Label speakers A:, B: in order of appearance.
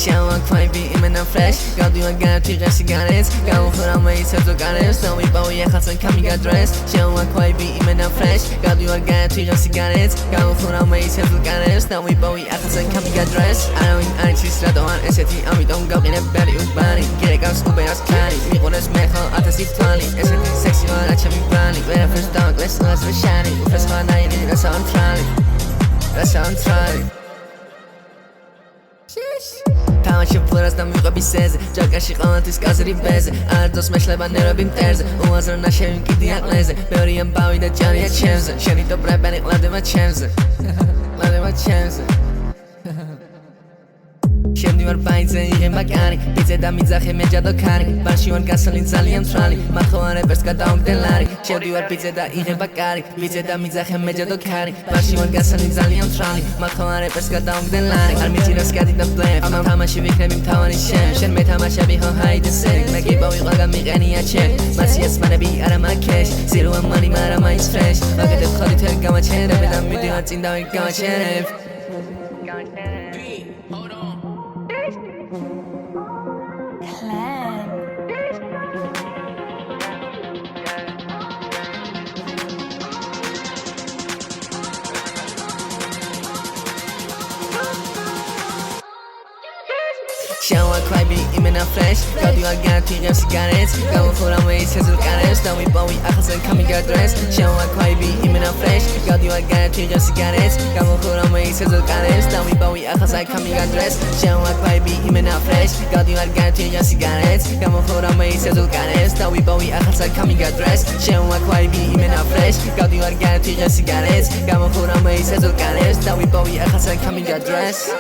A: Shower quietly in a fresh. Got you a guy to get cigarettes. Go for a way to the gardens. Now we bow your hats and coming a dress. Shower quietly in a fresh. Got you a guy to get cigarettes. Go for a way to the gardens. Now we bow your hats and coming a dress. I don't I just let on SAT and we don't go in a belly with body. Get it goes to be us carry. We want to smack her at the seat tally. SAT sexy on a chubby brownie. When I first dog, let's not be shiny. First one night, that's how I'm trying. That's how I'm trying. Tamaşa ფლორას და მიყვები სეზე ჯაკაში ყავანთვის კაზრი ბეზე არდოს მეშლება ნერვები მტერზე უაზრო ნაშევი მკიდი აყლეზე ბევრი ამბავი და ჯარია ჩემზე შენი და ბრებენი ყლადება ჩემზე ყლადება ჩემზე შემდი ვარ ბაიძე იღება კარი ბიძე და მიძახე მეჯადო ქარი ბარში ვარ გასული ძალიან მწვალი მახოვან რეპერს გადავმგდელარი შემდი ვარ ბიძე და იღება კარი ბიძე და მიძახე მეჯადო ქარი ბარში ვარ გასული ძალიან მწვალი მახოვან რეპერს გადავმგდელარი არ მიძინოს კადი და ბლეფ ამ თამაში ვიქნები მთავარი შენ მე თამაშები ხო ჰაიდე სერიკ მე გიბავიღო გამიყენია ჩემ მასი ესმანები არა მაქეშ ზირო ამანი მარა მაინც ფრეშ ვაკეთებ ხოდი თელ გამაჩერებ და მიდივარ წინ და გამაჩერებ Shower quietly in a fresh. Got you a guy to get cigarettes. Go for a way to the gardens. Now we bow your hats and coming a dress. Shower quietly in a fresh. Got you a guy to get cigarettes. Go for a way to the gardens. Now we bow your hats and coming a dress. Shower quietly in a fresh. Got you a guy to get cigarettes. Go for a way to the gardens. Now we bow your hats and coming a dress. Shower quietly in a fresh. Got you a guy to get cigarettes. Go for a way to the gardens. Now we bow your hats and coming a dress.